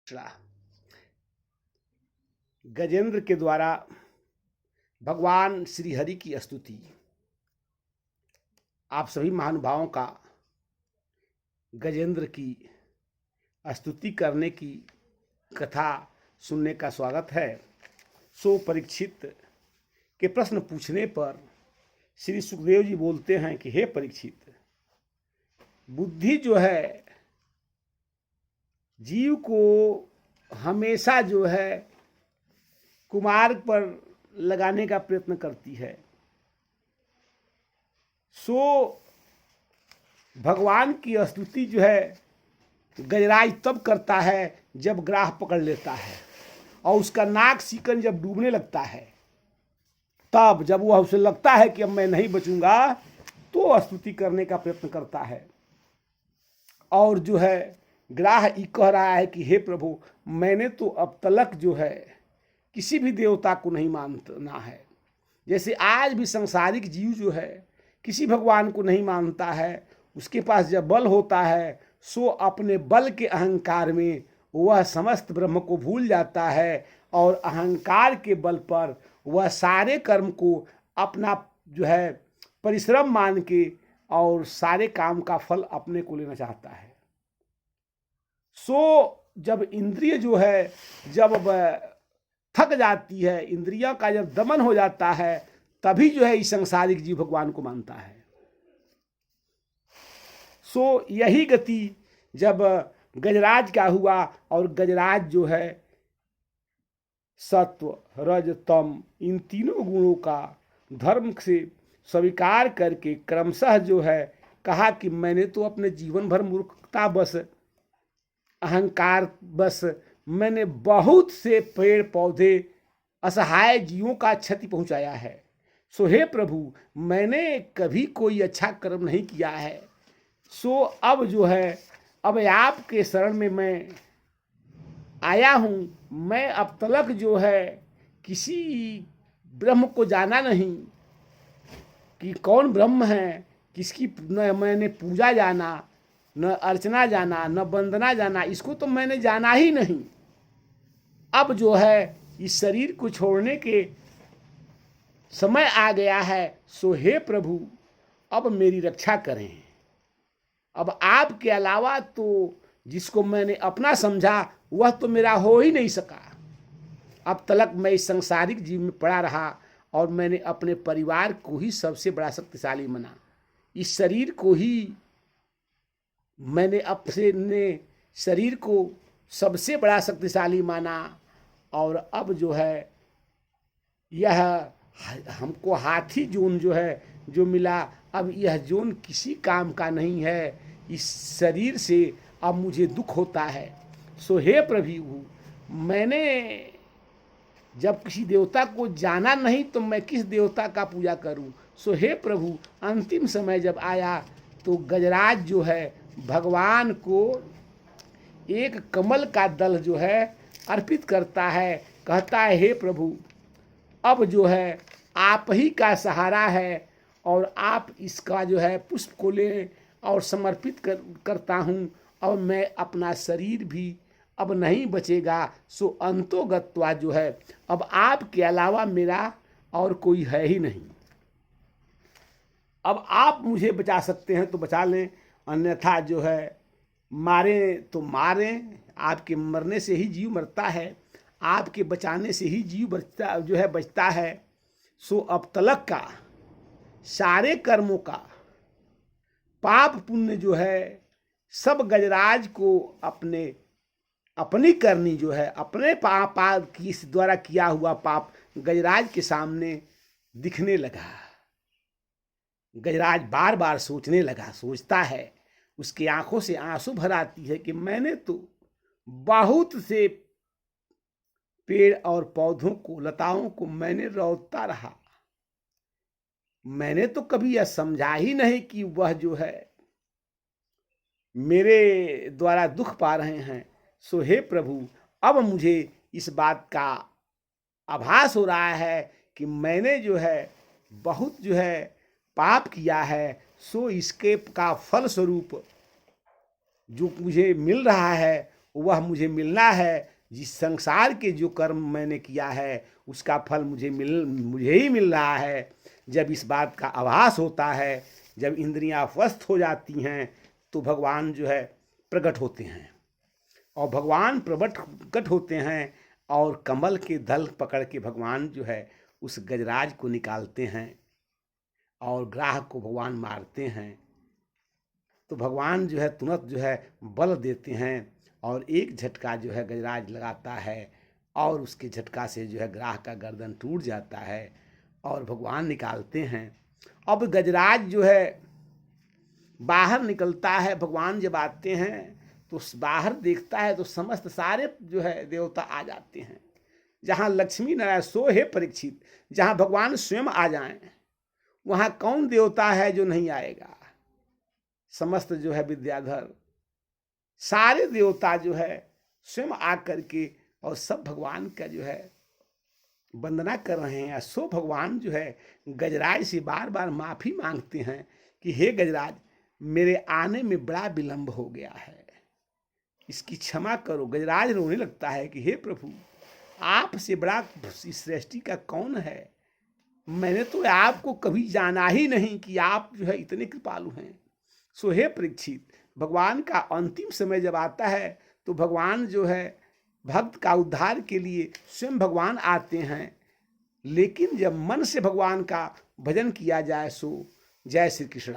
दूसरा, गजेंद्र के द्वारा भगवान श्री हरि की स्तुति। आप सभी महानुभावों का गजेंद्र की स्तुति करने की कथा सुनने का स्वागत है। सो परीक्षित के प्रश्न पूछने पर श्री सुखदेव जी बोलते हैं कि हे परीक्षित, बुद्धि जो है जीव को हमेशा जो है कुमार्ग पर लगाने का प्रयत्न करती है। सो भगवान की स्तुति जो है गजराज तब करता है जब ग्राह पकड़ लेता है और उसका नाक सीकन जब डूबने लगता है, तब जब वह उसे लगता है कि अब मैं नहीं बचूंगा तो स्तुति करने का प्रयत्न करता है। और जो है ग्राह ये कह रहा है कि हे प्रभु, मैंने तो अब तलक जो है किसी भी देवता को नहीं मानना है। जैसे आज भी सांसारिक जीव जो है किसी भगवान को नहीं मानता है, उसके पास जब बल होता है सो अपने बल के अहंकार में वह समस्त ब्रह्म को भूल जाता है और अहंकार के बल पर वह सारे कर्म को अपना जो है परिश्रम मान के और सारे काम का फल अपने को लेना चाहता है। सो जब इंद्रिय जो है जब थक जाती है, इंद्रियों का जब दमन हो जाता है, तभी जो है इस सांसारिक जीव भगवान को मानता है। सो यही गति जब गजराज का हुआ और गजराज जो है सत्व रज तम इन तीनों गुणों का धर्म से स्वीकार करके क्रमशः जो है कहा कि मैंने तो अपने जीवन भर मूर्खता बस अहंकार बस मैंने बहुत से पेड़ पौधे असहाय जीवों का क्षति पहुंचाया है। सो हे प्रभु, मैंने कभी कोई अच्छा कर्म नहीं किया है। सो अब जो है अब आपके शरण में मैं आया हूँ। मैं अब तलक जो है किसी ब्रह्म को जाना नहीं कि कौन ब्रह्म है, किसकी न मैंने पूजा जाना, न अर्चना जाना, न वंदना जाना, इसको तो मैंने जाना ही नहीं। अब जो है इस शरीर को छोड़ने के समय आ गया है। सो हे प्रभु, अब मेरी रक्षा करें। अब आपके अलावा तो जिसको मैंने अपना समझा वह तो मेरा हो ही नहीं सका। अब तलक मैं इस सांसारिक जीव में पड़ा रहा और मैंने अपने परिवार को ही सबसे बड़ा शक्तिशाली माना। इस शरीर को ही मैंने अपने शरीर को सबसे बड़ा शक्तिशाली माना और अब जो है यह हमको हाथी जोन जो है जो मिला, अब यह जोन किसी काम का नहीं है। इस शरीर से अब मुझे दुख होता है। सो हे प्रभु, मैंने जब किसी देवता को जाना नहीं तो मैं किस देवता का पूजा करूं। सो हे प्रभु, अंतिम समय जब आया तो गजराज जो है भगवान को एक कमल का दल जो है अर्पित करता है। कहता है हे प्रभु, अब जो है आप ही का सहारा है और आप इसका जो है पुष्प को ले और समर्पित करता हूँ और मैं अपना शरीर भी अब नहीं बचेगा। सो अंतोगत्वा जो है अब आपके अलावा मेरा और कोई है ही नहीं। अब आप मुझे बचा सकते हैं तो बचा लें, अन्यथा जो है मारे तो मारें। आपके मरने से ही जीव मरता है, आपके बचाने से ही जीव बचता जो है बचता है। सो अब तलक का सारे कर्मों का पाप पुण्य जो है सब गजराज को अपनी करनी जो है अपने पाप की द्वारा किया हुआ पाप गजराज के सामने दिखने लगा। गजराज बार बार सोचने लगा, सोचता है, उसकी आंखों से आंसू भर आती है कि मैंने तो बहुत से पेड़ और पौधों को लताओं को मैंने रौंदता रहा। मैंने तो कभी यह समझा ही नहीं कि वह जो है मेरे द्वारा दुख पा रहे हैं। सो हे प्रभु, अब मुझे इस बात का आभास हो रहा है कि मैंने जो है बहुत जो है पाप किया है। सो इसके का फल स्वरूप जो मुझे मिल रहा है वह मुझे मिलना है। जिस संसार के जो कर्म मैंने किया है उसका फल मुझे ही मिल रहा है। जब इस बात का आभास होता है, जब इंद्रियां स्वस्थ हो जाती हैं, तो भगवान जो है प्रकट होते हैं। और भगवान प्रकट होते हैं और कमल के दल पकड़ के भगवान जो है उस गजराज को निकालते हैं और ग्राह को भगवान मारते हैं। तो भगवान जो है तुरंत जो है बल देते हैं और एक झटका जो है गजराज लगाता है और उसके झटका से जो है ग्राह का गर्दन टूट जाता है और भगवान निकालते हैं। अब गजराज जो है बाहर निकलता है। भगवान जब आते हैं तो बाहर देखता है तो समस्त सारे जो है देवता आ जाते हैं। जहाँ लक्ष्मी नारायण सो है परीक्षित, जहाँ भगवान स्वयं आ जाएं वहाँ कौन देवता है जो नहीं आएगा। समस्त जो है विद्याधर सारे देवता जो है स्वयं आकर के और सब भगवान का जो है वंदना कर रहे हैं। सो भगवान जो है गजराज से बार बार माफी मांगते हैं कि हे गजराज, मेरे आने में बड़ा विलंब हो गया है, इसकी क्षमा करो। गजराज रोने लगता है कि हे प्रभु, आपसे बड़ा इस सृष्टि का कौन है। मैंने तो आपको कभी जाना ही नहीं कि आप जो है इतने कृपालु हैं। सो हे परीक्षित, भगवान का अंतिम समय जब आता है तो भगवान जो है भक्त का उद्धार के लिए स्वयं भगवान आते हैं। लेकिन जब मन से भगवान का भजन किया जाए सो जय श्री कृष्ण।